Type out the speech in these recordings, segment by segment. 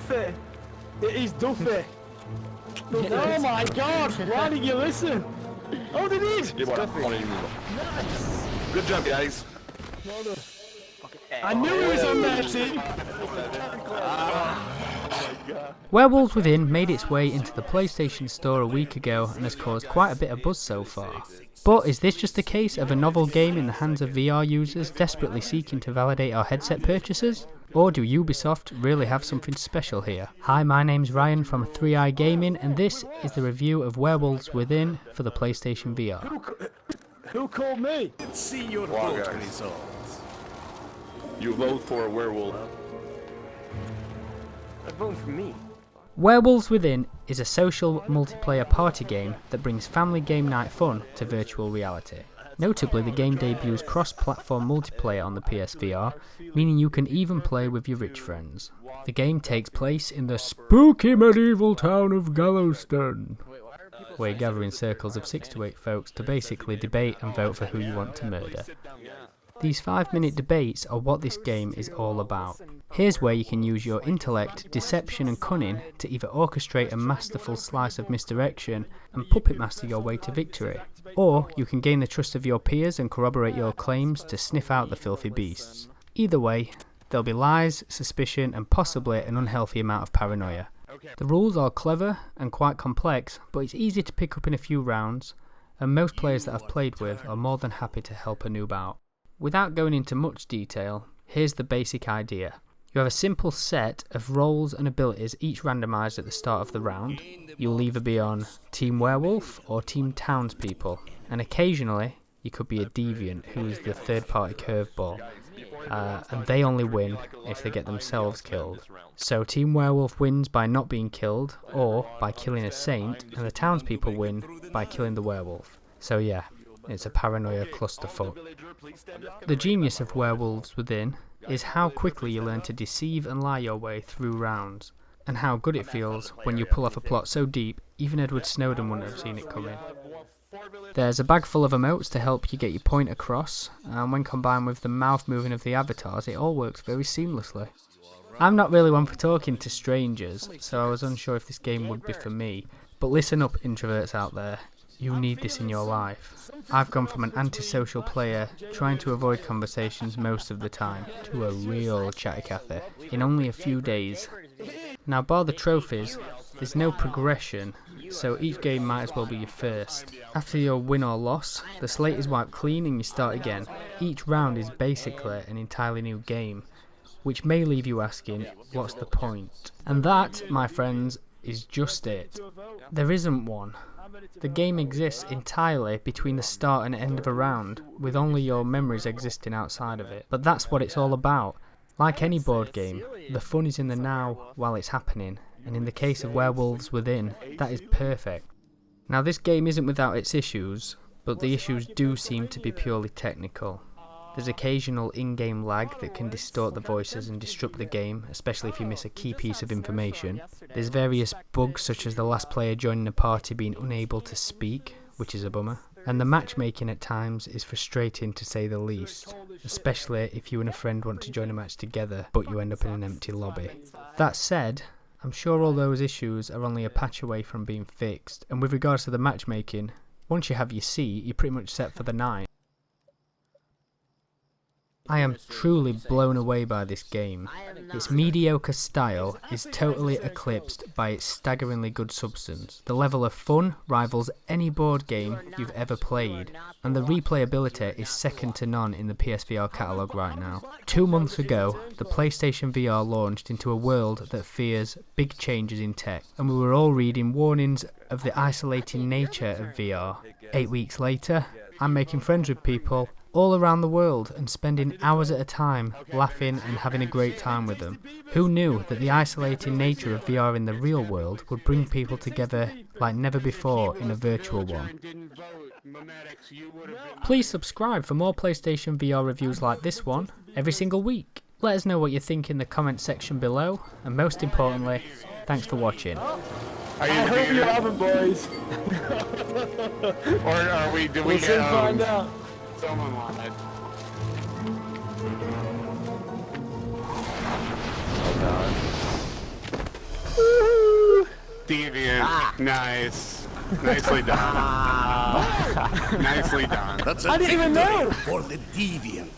Duffy. It is Duffy. Oh my God! Why did you listen? Oh, they did. Nice. Good job, guys. Well done. I knew he was on their team. Werewolves Within made its way into the PlayStation Store a week ago and has caused quite a bit of buzz so far. But is this just a case of a novel game in the hands of VR users desperately seeking to validate our headset purchases? Or do Ubisoft really have something special here? Hi, my name's Ryan from 3i Gaming and this is the review of Werewolves Within for the PlayStation VR. Who called me? Let's see your vote results. You vote for a werewolf. They're voting for me. Werewolves Within is a social multiplayer party game that brings family game night fun to virtual reality. Notably, the game debuts cross-platform multiplayer on the PSVR, meaning you can even play with your rich friends. The game takes place in the spooky medieval town of Gallowston, where you gather in circles of 6 to 8 folks to basically debate and vote for who you want to murder. These 5-minute debates are what this game is all about. Here's where you can use your intellect, deception and cunning to either orchestrate a masterful slice of misdirection and puppet master your way to victory, or you can gain the trust of your peers and corroborate your claims to sniff out the filthy beasts. Either way, there'll be lies, suspicion and possibly an unhealthy amount of paranoia. The rules are clever and quite complex, but it's easy to pick up in a few rounds, and most players that I've played with are more than happy to help a noob out. Without going into much detail, here's the basic idea. You have a simple set of roles and abilities, each randomised at the start of the round. You'll either be on Team Werewolf or Team Townspeople, and occasionally you could be a deviant who is the third-party curveball, and they only win if they get themselves killed. So Team Werewolf wins by not being killed, or by killing a saint, and the townspeople win by killing the werewolf. So yeah, it's a paranoia clusterfuck. The genius of Werewolves Within is how quickly you learn to deceive and lie your way through rounds, and how good it feels when you pull off a plot so deep even Edward Snowden wouldn't have seen it coming. There's a bag full of emotes to help you get your point across, and when combined with the mouth moving of the avatars, it all works very seamlessly. I'm not really one for talking to strangers, so I was unsure if this game would be for me, but listen up introverts out there. You need this in your life. I've gone from an antisocial player, trying to avoid conversations most of the time, to a real chatty Cathy in only a few days. Now bar the trophies, there's no progression, so each game might as well be your first. After your win or loss, the slate is wiped clean and you start again. Each round is basically an entirely new game, which may leave you asking, what's the point? And that, my friends, is just it. There isn't one. The game exists entirely between the start and end of a round, with only your memories existing outside of it. But that's what it's all about. Like any board game, the fun is in the now while it's happening, and in the case of Werewolves Within, that is perfect. Now this game isn't without its issues, but the issues do seem to be purely technical. There's occasional in-game lag that can distort the voices and disrupt the game, especially if you miss a key piece of information. There's various bugs such as the last player joining a party being unable to speak, which is a bummer. And the matchmaking at times is frustrating to say the least, especially if you and a friend want to join a match together but you end up in an empty lobby. That said, I'm sure all those issues are only a patch away from being fixed, and with regards to the matchmaking, once you have your seat, you're pretty much set for the night. I am truly blown away by this game. Its mediocre style is totally eclipsed by its staggeringly good substance. The level of fun rivals any board game you've ever played, and the replayability is second to none in the PSVR catalogue right now. 2 months ago, the PlayStation VR launched into a world that fears big changes in tech, and we were all reading warnings of the isolating nature of VR. 8 weeks later, I'm making friends with people all around the world and spending hours at a time laughing and having a great time with them. Who knew that the isolating nature of VR in the real world would bring people together like never before in a virtual one? Please subscribe for more PlayStation VR reviews like this one every single week. Let us know what you think in the comment section below, and most importantly, thanks for watching. I hope you haven't, boys. Or are we? Do we We'll soon find out. Someone wanted. Oh God. Deviant. Nice. Nicely done. Nicely done. That's a I didn't even victory know. for the deviant.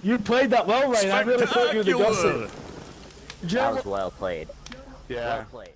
You played that well, Ryan. I really thought you were the gossip. Spectacular. Do you know That what- was well played. Yeah. Well played.